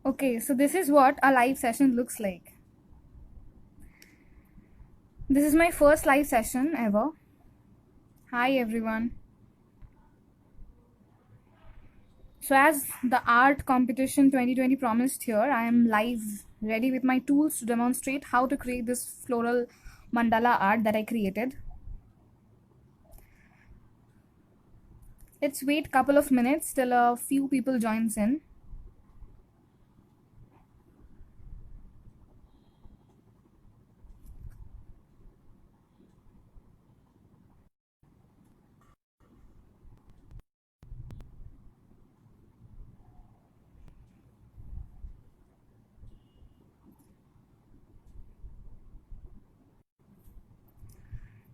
Okay, so this is what a live session looks like. This is my first live session ever. Hi everyone. So as the art competition 2020 promised here, I am live ready with my tools to demonstrate how to create this floral mandala art that I created. Let's wait couple of minutes till a few people joins in.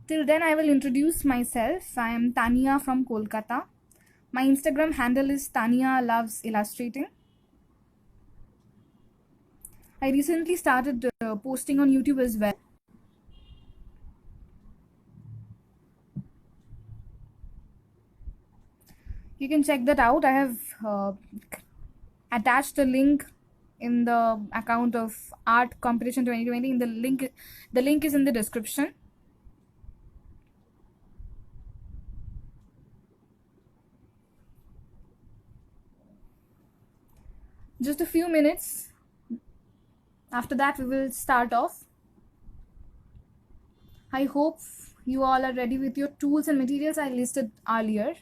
Till then, I will introduce myself. I am Tania from Kolkata. My Instagram handle is Tania Loves Illustrating. I recently started posting on YouTube as well. You can check that out. I have attached the link in the account of Art Competition 2020. In the link is in the description. Just a few minutes. After that, we will start off. I hope you all are ready with your tools and materials I listed earlier.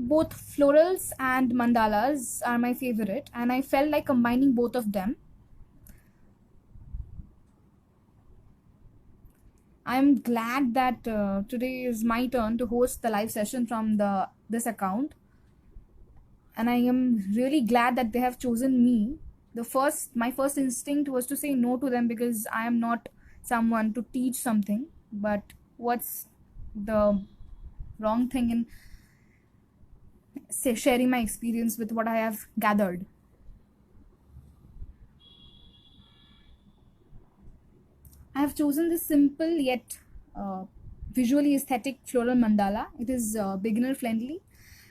Both florals and mandalas are my favorite, and I felt like combining both of them. I'm glad that today is my turn to host the live session from this account, and I am really glad that they have chosen me. My first instinct was to say no to them because I am not someone to teach something. But what's the wrong thing in sharing my experience with what I have gathered? I have chosen this simple yet visually aesthetic floral mandala. It is beginner friendly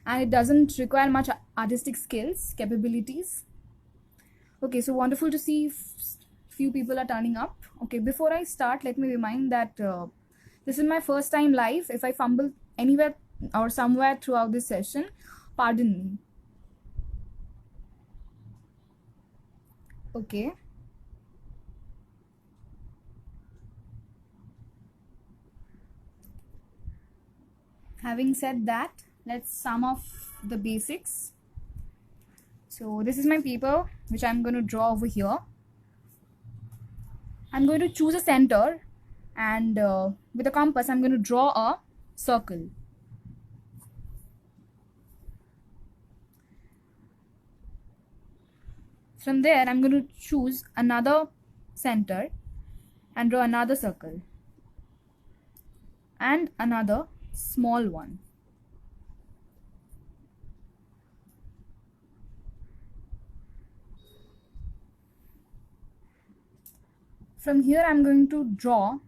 and it doesn't require much artistic skills, capabilities. Okay, so wonderful to see few people are turning up. Okay, before I start, let me remind that this is my first time live. If I fumble anywhere or somewhere throughout this session, pardon me. Okay. Having said that, let's sum up the basics. So this is my paper which I'm going to draw over here. I'm going to choose a center and with a compass I'm going to draw a circle. From there I'm going to choose another center and draw another circle and another small one. From here I'm going to draw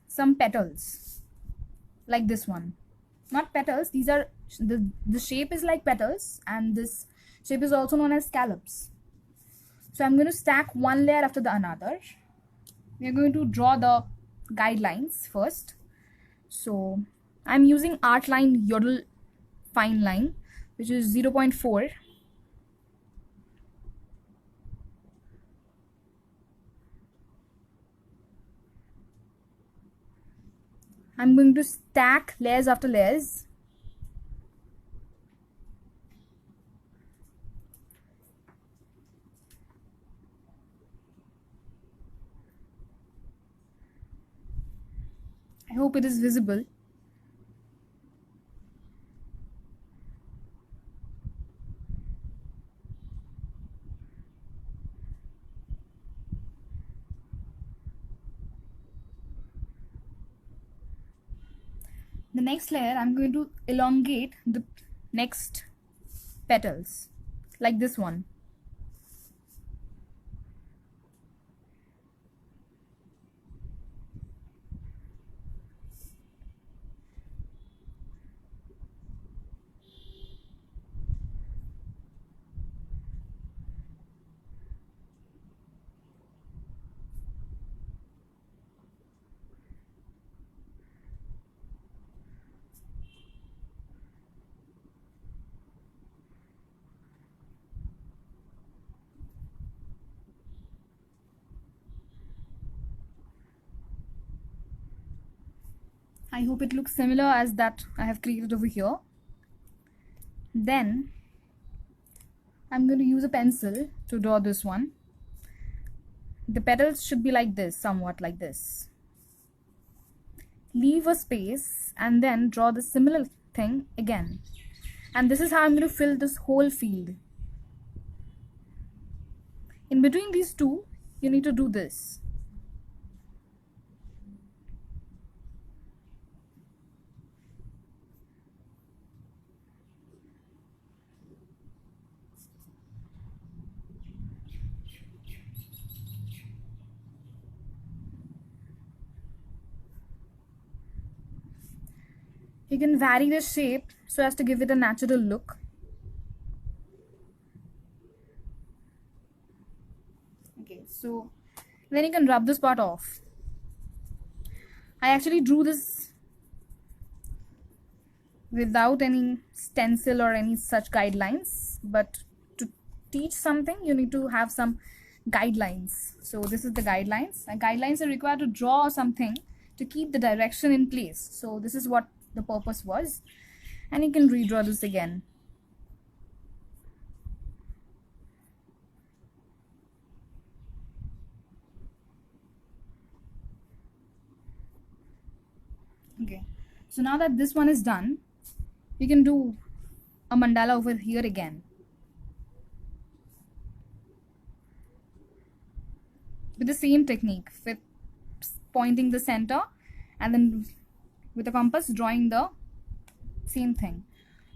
some petals like this one. Not petals, these are the shape is like petals and this shape is also known as scallops. So I'm going to stack one layer after the another. We are going to draw the guidelines first. So I'm using Artline Yodel Fine Line, which is 0.4. I'm going to stack layers after layers. I hope it is visible. The next layer, I'm going to elongate the next petals, like this one. I hope it looks similar as that I have created over here. Then I'm going to use a pencil to draw this one. The petals should be like this, somewhat like this. Leave a space and then draw the similar thing again. And this is how I'm going to fill this whole field. In between these two, you need to do this. You can vary the shape so as to give it a natural look. Okay, so then you can rub this part off. I actually drew this without any stencil or any such guidelines, but to teach something you need to have some guidelines. So this is the guidelines, and guidelines are required to draw something to keep the direction in place. So this is what the purpose was, and you can redraw this again. Okay, so now that this one is done, you can do a mandala over here again with the same technique, with pointing the center and then with a compass drawing the same thing.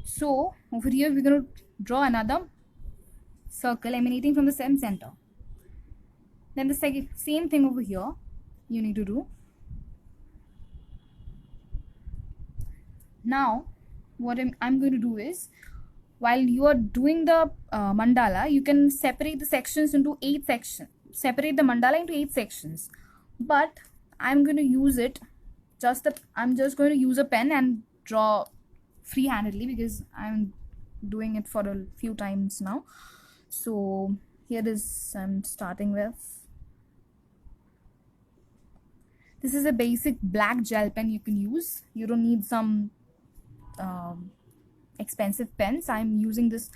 So over here we're going to draw another circle emanating from the same center. Then the same thing over here you need to do. Now what I'm going to do is, while you are doing the mandala, you can separate the sections into 8 sections. Separate the mandala into 8 sections. But I'm going to use it I'm just going to use a pen and draw free-handedly because I'm doing it for a few times now. So here is I'm starting with. This is a basic black gel pen you can use. You don't need some expensive pens. I'm using this.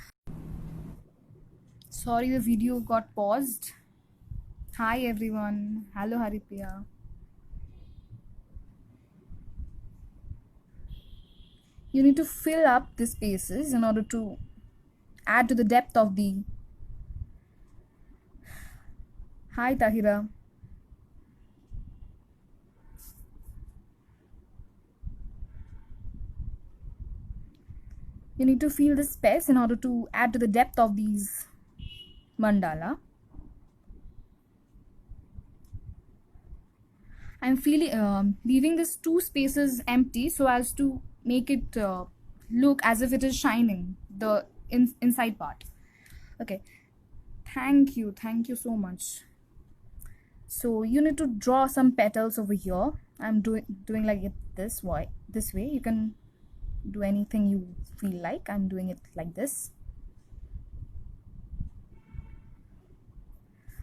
Sorry, the video got paused. Hi everyone. Hello Haripriya. You need to fill up the spaces in order to add to the depth of the. Hi Tahira. You need to fill the space in order to add to the depth of these mandala. I'm leaving these 2 spaces empty so as to make it look as if it is shining, the inside part. Okay, thank you so much. So you need to draw some petals over here. I'm doing like it this way. You can do anything you feel like. I'm doing it like this.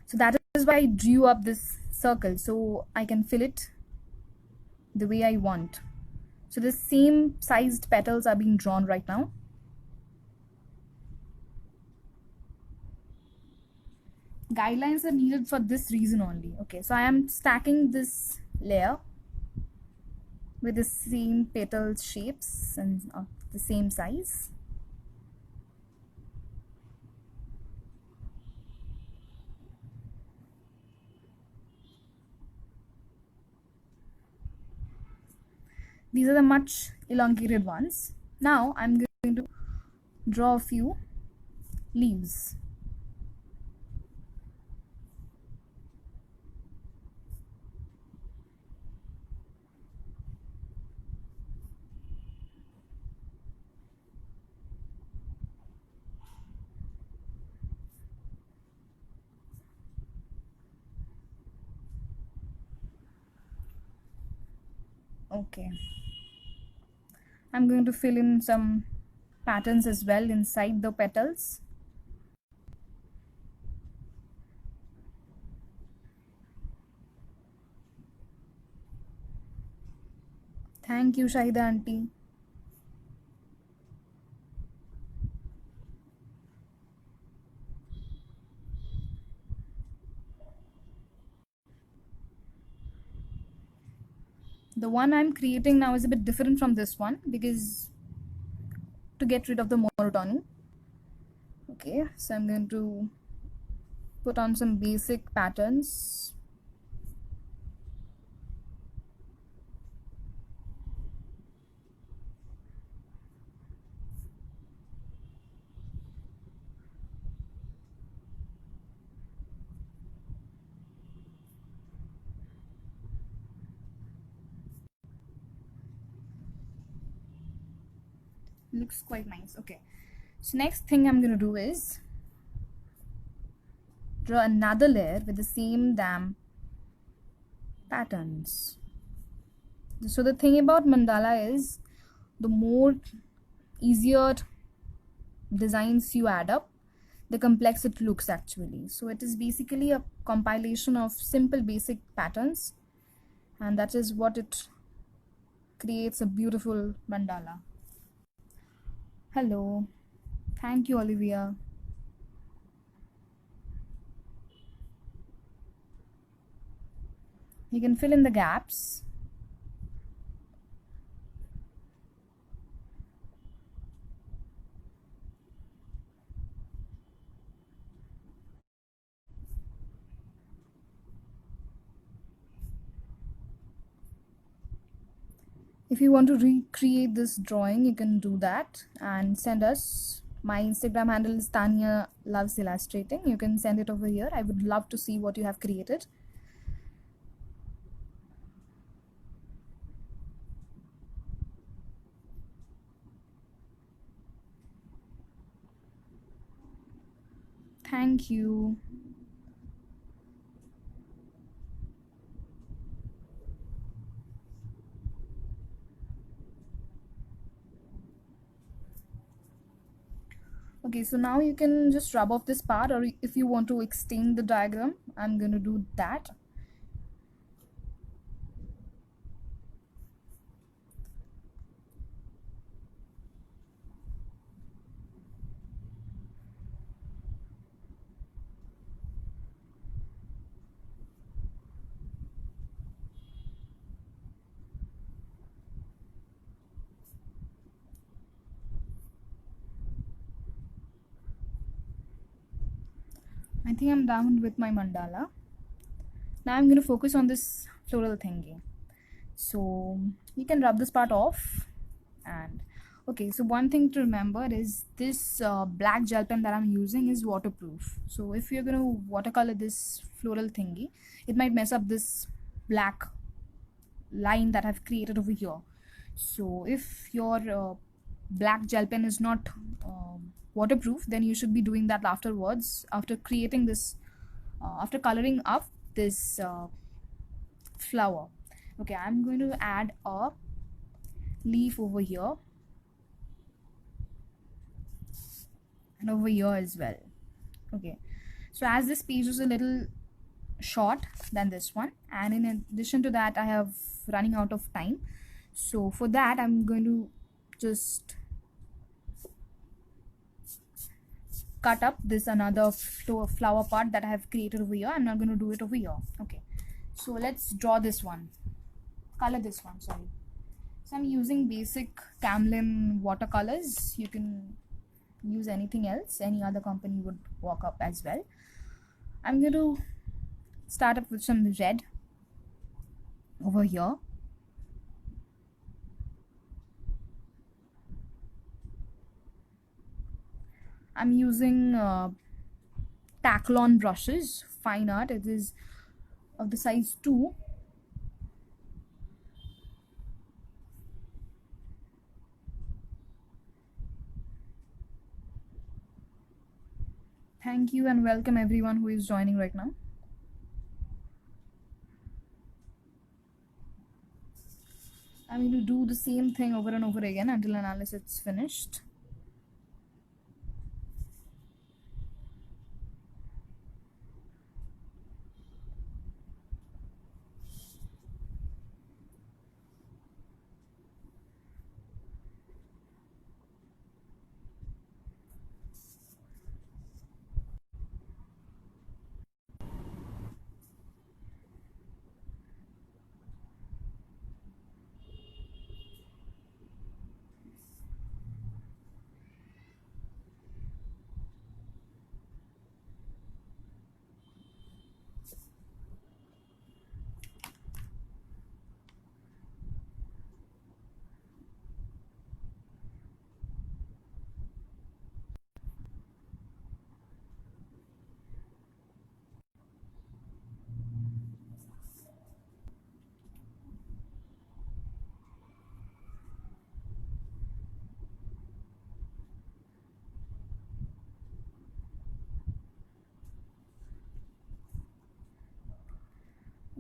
So that is why I drew up this circle, so I can fill it the way I want. So the same sized petals are being drawn right now. Guidelines are needed for this reason only. Okay, so I am stacking this layer with the same petal shapes and the same size. These are the much elongated ones. Now I'm going to draw a few leaves. Okay, I'm going to fill in some patterns as well inside the petals. Thank you, Shahida auntie. The one I'm creating now is a bit different from this one because to get rid of the monotony. Okay, so I'm going to put on some basic patterns. Looks quite nice. Okay, so next thing I'm going to do is draw another layer with the same damn patterns. So the thing about mandala is the more easier designs you add up, the complex it looks actually. So it is basically a compilation of simple basic patterns, and that is what it creates a beautiful mandala. Hello. Thank you, Olivia. You can fill in the gaps. If you want to recreate this drawing, you can do that and send us. My Instagram handle is Tanya Loves Illustrating. You can send it over here. I would love to see what you have created. Thank you. Okay, so now you can just rub off this part, or if you want to extend the diagram, I'm going to do that. I think I'm done with my mandala. Now I'm going to focus on this floral thingy. So you can rub this part off. And okay, so one thing to remember is this black gel pen that I'm using is waterproof. So if you're going to watercolor this floral thingy, it might mess up this black line that I've created over here. So if your black gel pen is not waterproof, then you should be doing that afterwards, after creating this, after coloring up this flower. Okay, I'm going to add a leaf over here and over here as well. Okay, so as this page is a little short than this one, and in addition to that I have running out of time, so for that I'm going to just cut up this another flower part that I have created over here. I'm not going to do it over here. Okay, so let's draw this one, color this one, sorry. So I'm using basic Camlin watercolors. You can use anything else, any other company would work up as well. I'm going to start up with some red over here. I'm using Taklon brushes, fine art. It is of the size 2. Thank you and welcome everyone who is joining right now. I'm going to do the same thing over and over again until unless it's finished.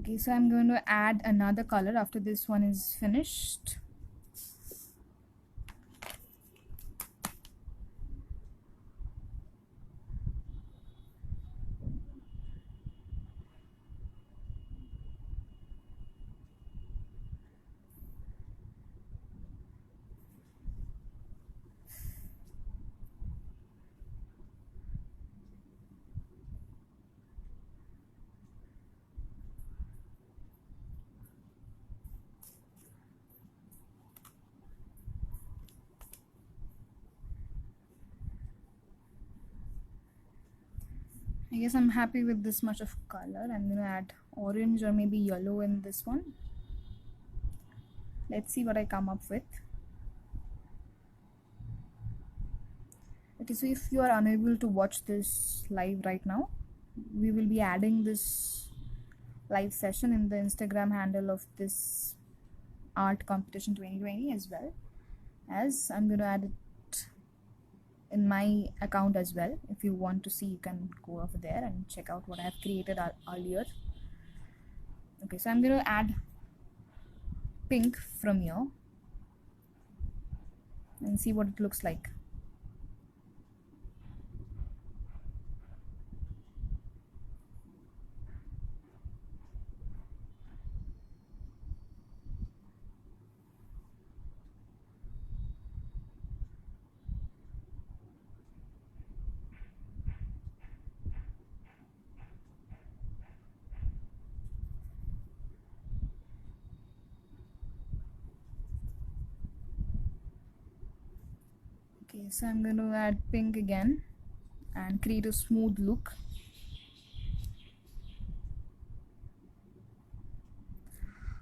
Okay, so I'm going to add another color after this one is finished. I guess I'm happy with this much of color. I'm going to add orange or maybe yellow in this one. Let's see what I come up with. Okay, so if you are unable to watch this live right now, we will be adding this live session in the Instagram handle of this art competition 2020, as well as I'm going to add it in my account as well. If you want to see, you can go over there and check out what I have created earlier. Okay, so I'm going to add pink from here and see what it looks like. Okay, so I'm going to add pink again and create a smooth look.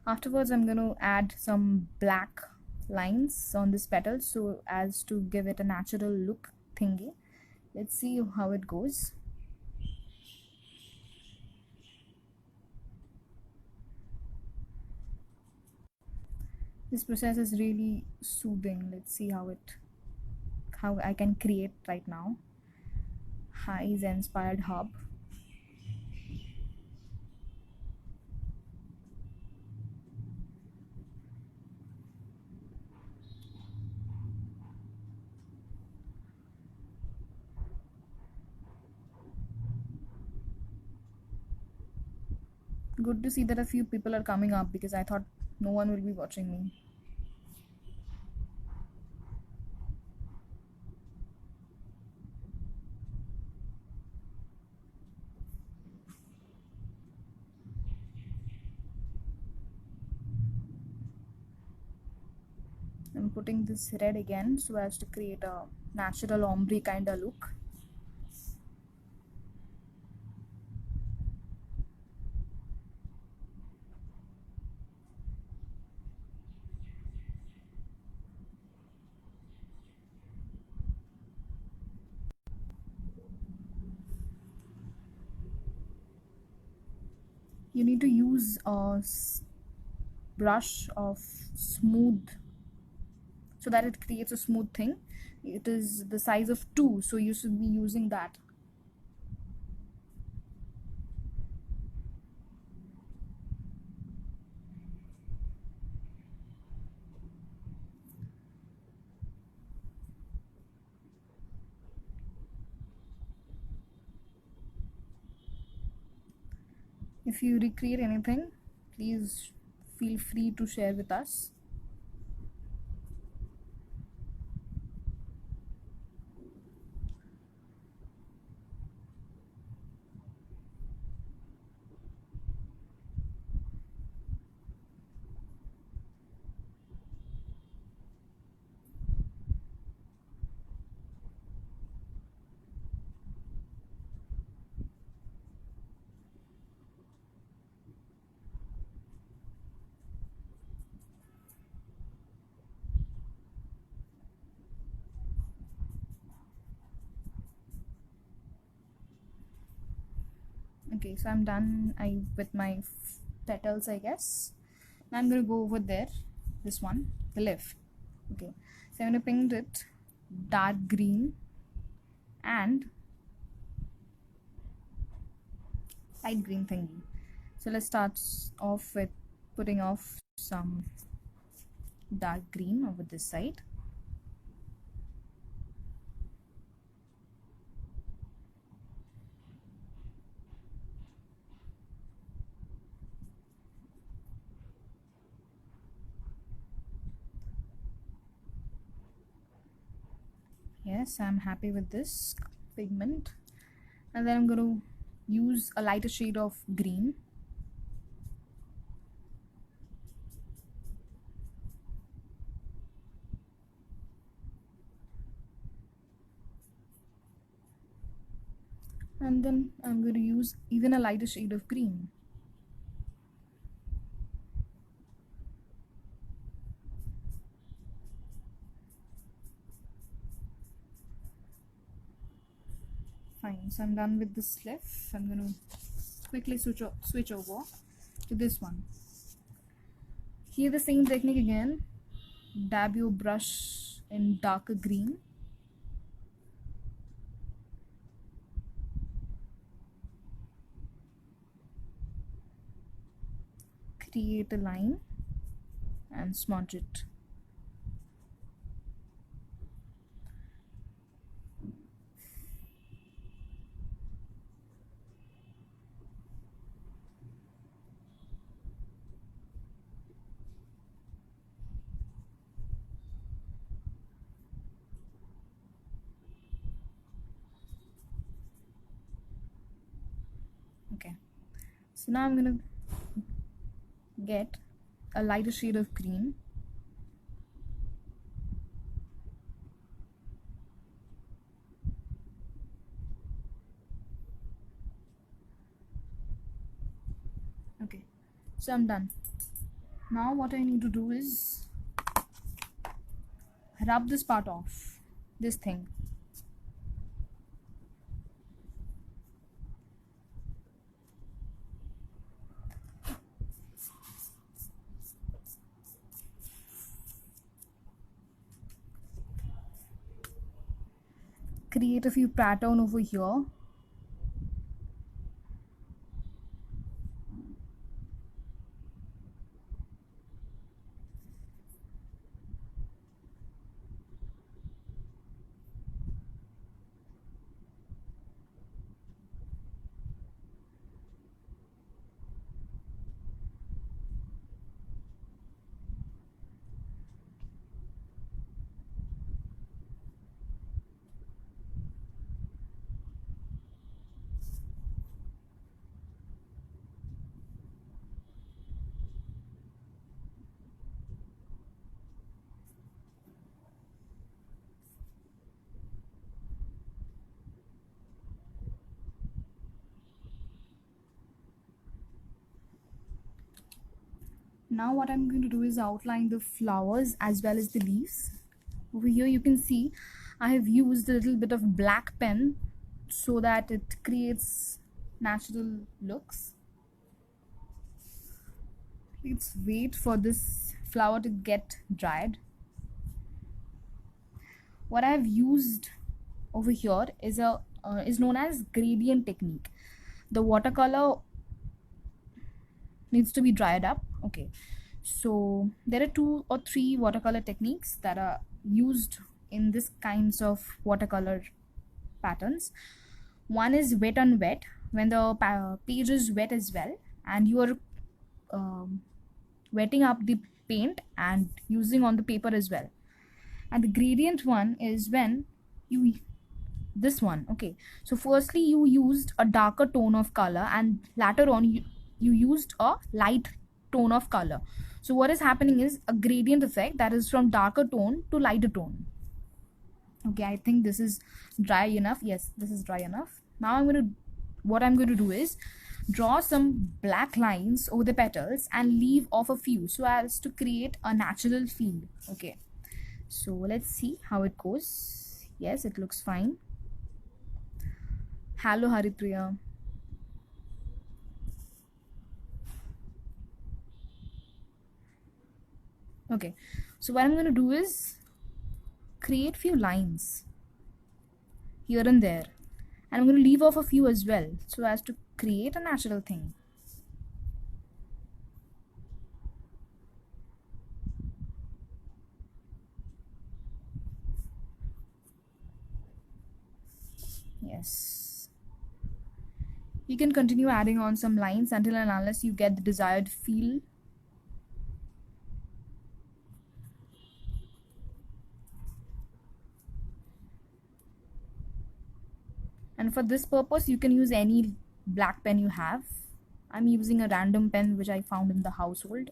Afterwards, I'm going to add some black lines on this petal so as to give it a natural look thingy. Let's see how it goes. This process is really soothing. Let's see how I can create right now. Highs inspired hub. Good to see that a few people are coming up because I thought no one will be watching me. I'm putting this red again so as to create a natural ombre kind of look. You need to use a brush of smooth so that it creates a smooth thing. It is the size of 2, so you should be using that. If you recreate anything, please feel free to share with us. Okay, so I'm done with my petals, I guess. Now I'm going to go over there, this one, the leaf. Okay, so I'm going to paint it dark green and light green thingy. So let's start off with putting off some dark green over this side. Yes, I'm happy with this pigment. And then I'm going to use a lighter shade of green. And then I'm going to use even a lighter shade of green. Fine, so I'm done with this leaf. I'm going to quickly switch over to this one. Here the same technique again. Dab your brush in darker green. Create a line and smudge it. Okay, so now I'm gonna get a lighter shade of green. Okay, so I'm done. Now what I need to do is rub this part off, this thing. Create a few pattern over here. Now what I'm going to do is outline the flowers as well as the leaves. Over here you can see I have used a little bit of black pen so that it creates natural looks. Let's wait for this flower to get dried. What I have used over here is known as gradient technique. The watercolor needs to be dried up. Okay, so there are 2 or 3 watercolor techniques that are used in this kinds of watercolor patterns. One is wet on wet, when the page is wet as well and you are wetting up the paint and using on the paper as well. And the gradient one is when you this one. Okay, so firstly you used a darker tone of color and later on you used a light tone of color. So what is happening is a gradient effect, that is from darker tone to lighter tone. Okay, I think this is dry enough. Yes, this is dry enough. Now what I'm going to do is draw some black lines over the petals and leave off a few so as to create a natural feel. Okay, so let's see how it goes. Yes, it looks fine. Hello Haripriya. Okay, so what I'm going to do is create few lines here and there, and I'm going to leave off a few as well so as to create a natural thing. Yes. You can continue adding on some lines until and unless you get the desired feel. And for this purpose, you can use any black pen you have. I'm using a random pen which I found in the household.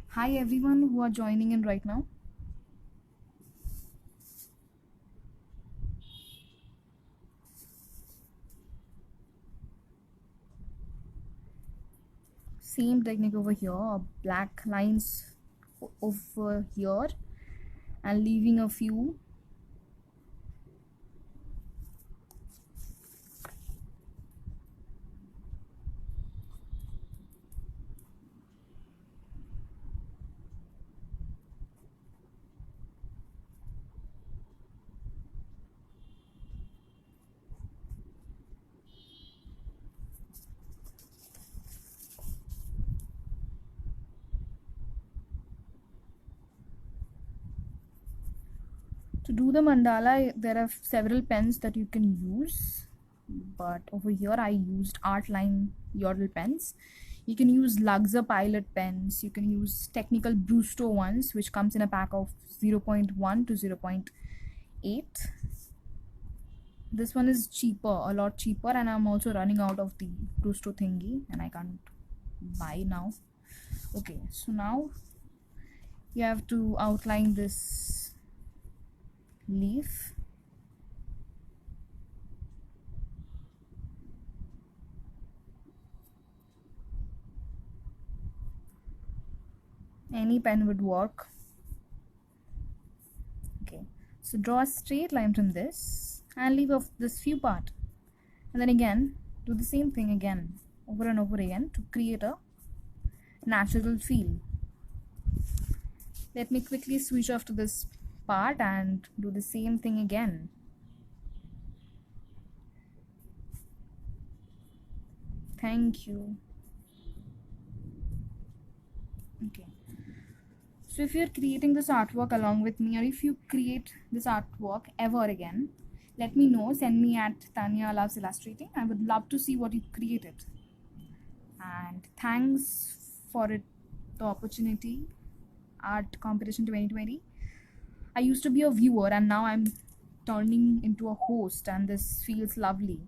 Hi everyone who are joining in right now. Same technique over here, black lines over here and leaving a few. To do the mandala, there are several pens that you can use, but over here I used Artline Yodel pens. You can use Luxor Pilot pens. You can use technical Brusto ones, which comes in a pack of 0.1 to 0.8. This one is cheaper, a lot cheaper, and I'm also running out of the Brusto thingy, and I can't buy now. Okay, so now you have to outline this leaf. Any pen would work. Okay, so draw a straight line from this and leave off this few part, and then again do the same thing again over and over again to create a natural feel. Let me quickly switch off to this part and do the same thing again. Thank you. Okay, so if you're creating this artwork along with me, or if you create this artwork ever again, let me know. Send me at Tanya Loves Illustrating. I would love to see what you created. And thanks for it, the opportunity. Art Competition 2020. I used to be a viewer and now I'm turning into a host, and this feels lovely.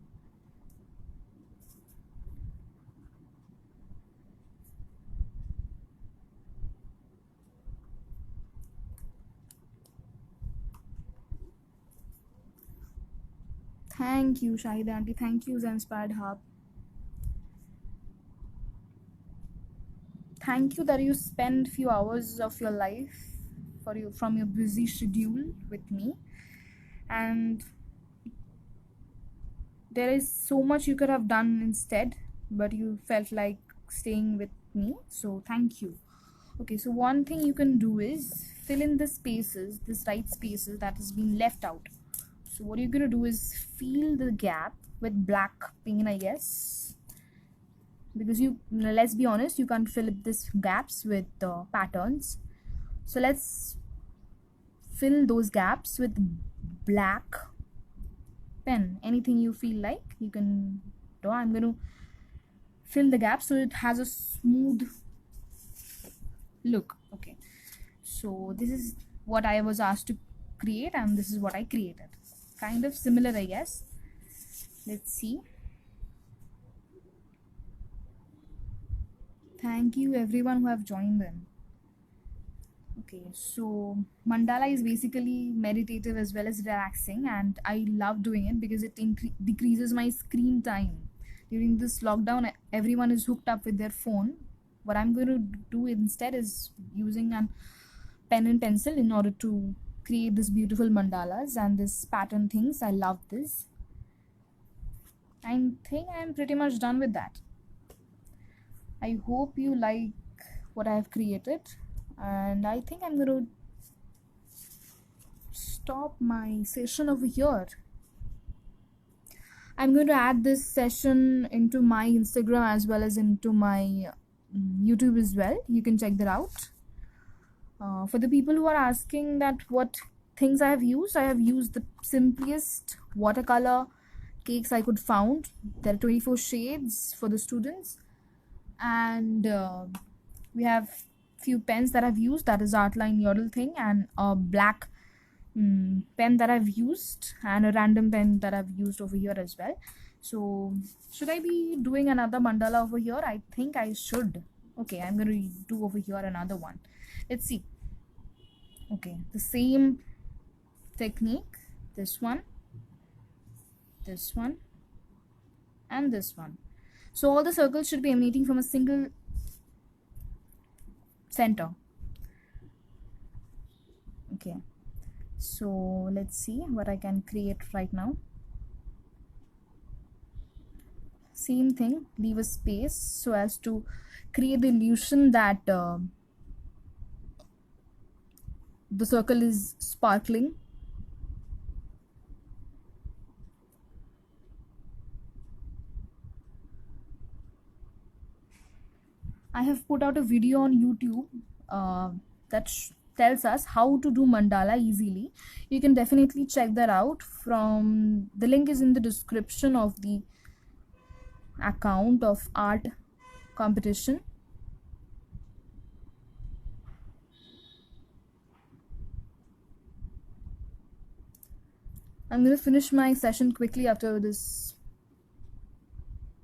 Thank you, Shahida Auntie. Thank you, Zenspired Hub. Thank you that you spend few hours of your life from your busy schedule with me. And there is so much you could have done instead, but you felt like staying with me. So thank you. Okay, so one thing you can do is fill in the spaces, this right spaces that has been left out. So what you're gonna do is fill the gap with black paint, I guess, because let's be honest, you can't fill this gaps with patterns. So let's fill those gaps with black pen. Anything you feel like you can do. I'm going to fill the gap so it has a smooth look. Okay, so this is what I was asked to create, and this is what I created. Kind of similar, I guess. Let's see. Thank you everyone who have joined in. Okay, so mandala is basically meditative as well as relaxing, and I love doing it because it decreases my screen time. During this lockdown, everyone is hooked up with their phone. What I'm going to do instead is using a pen and pencil in order to create this beautiful mandalas and this pattern things. I love this. I think I'm pretty much done with that. I hope you like what I have created, and I think I'm going to stop my session over here. I'm going to add this session into my Instagram as well as into my YouTube as well. You can check that out. For the people who are asking that what things I have used the simplest watercolor cakes I could found. There are 24 shades for the students, and we have few pens that I've used, that is Artline Yodel thing, and a black pen that I've used, and a random pen that I've used over here as well. So should I be doing another mandala over here? I think I should. Okay, I'm going to do over here another one. Let's see. Okay, the same technique, this one, and this one. So all the circles should be emanating from a single center. Okay, so let's see what I can create right now. Same thing, leave a space so as to create the illusion that the circle is sparkling. I have put out a video on YouTube that tells us how to do mandala easily. You can definitely check that out. From the link is in the description of the account of art competition. I'm going to finish my session quickly after this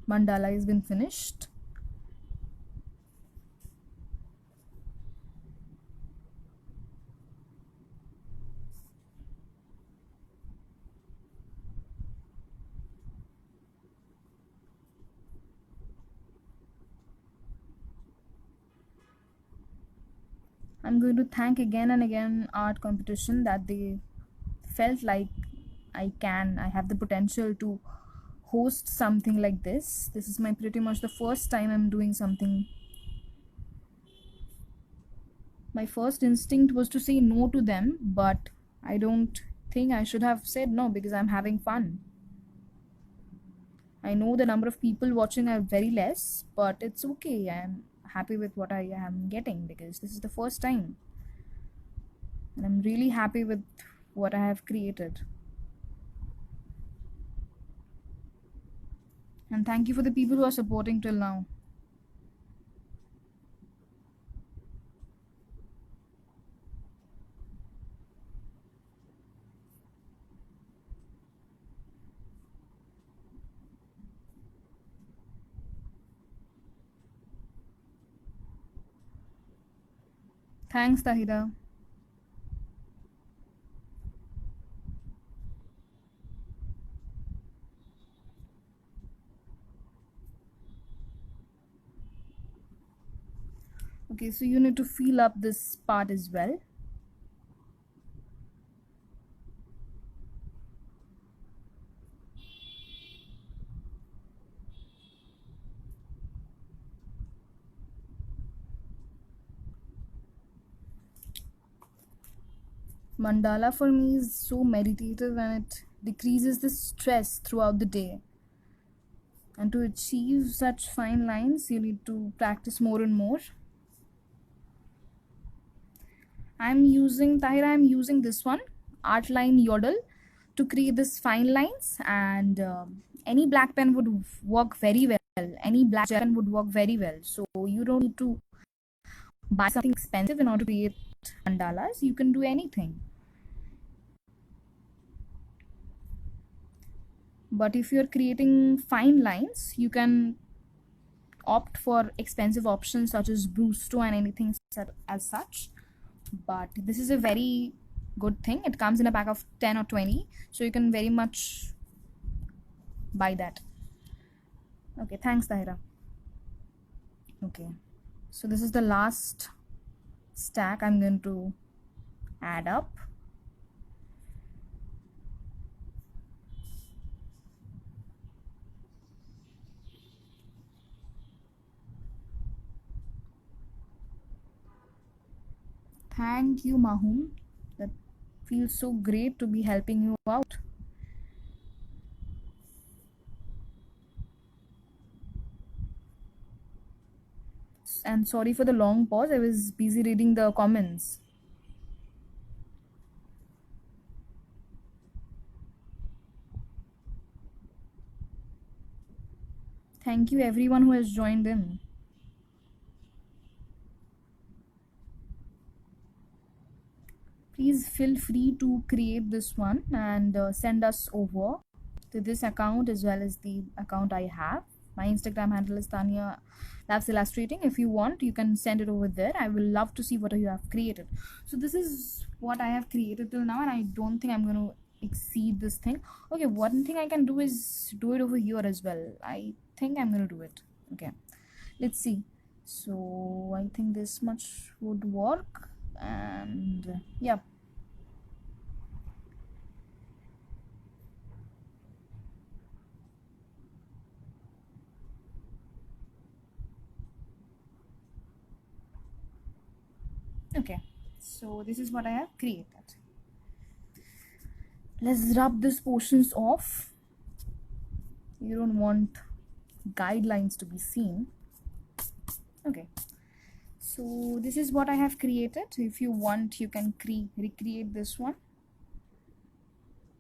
mandala has been finished. I'm going to thank again and again art competition that they felt like I have the potential to host something like this. This is my pretty much the first time I'm doing something. My first instinct was to say no to them, but I don't think I should have said no because I'm having fun. I know the number of people watching are very less, but it's okay. I'm happy with what I am getting because this is the first time. And I'm really happy with what I have created. And thank you for the people who are supporting till now. Thanks, Tahira. Okay, so you need to fill up this part as well. Mandala for me is so meditative and it decreases the stress throughout the day. And to achieve such fine lines, you need to practice more and more. I'm using this one, Artline Yodel, to create this fine lines, and any black pen would work very well. Any black pen would work very well. So you don't need to buy something expensive in order to create mandalas. You can do anything. But if you're creating fine lines, you can opt for expensive options such as Brewster and anything as such. But this is a very good thing. It comes in a pack of 10 or 20, so you can very much buy that. Okay, thanks, Tahira. Okay, so this is the last stack I'm going to add up. Thank you, Mahum. That feels so great to be helping you out. And sorry for the long pause. I was busy reading the comments. Thank you everyone who has joined in. Please feel free to create this one and send us over to this account as well as the account I have. My Instagram handle is Tanya Labs Illustrating. If you want, you can send it over there. I will love to see what you have created. So this is what I have created till now, and I don't think I'm going to exceed this thing. Okay, one thing I can do is do it over here as well. I think I'm going to do it. Okay, let's see. So I think this much would work, and yeah. Okay, so this is what I have created. Let's rub these portions off. You don't want guidelines to be seen. Okay, so this is what I have created. If you want, you can recreate this one.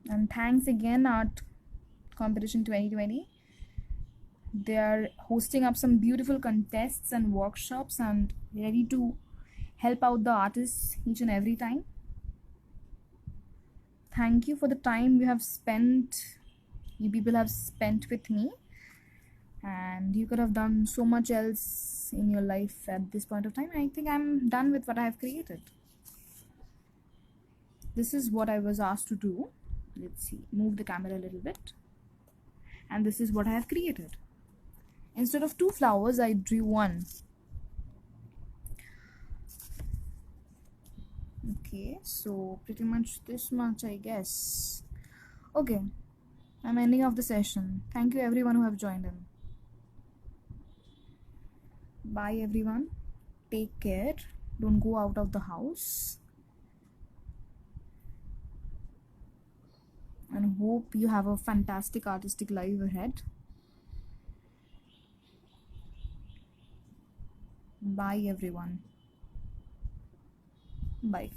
And thanks again, Art Competition 2020. They are hosting up some beautiful contests and workshops and ready to help out the artists each and every time. Thank you for the time you people have spent with me, and you could have done so much else in your life at this point of time. I think I'm done with what I have created. This is what I was asked to do. Let's see, move the camera a little bit, and this is what I have created. Instead of 2 flowers, I drew 1. Okay, so pretty much this much, I guess. Okay, I'm ending off the session. Thank you everyone who have joined in. Bye everyone. Take care. Don't go out of the house. And hope you have a fantastic artistic life ahead. Bye everyone. Bye.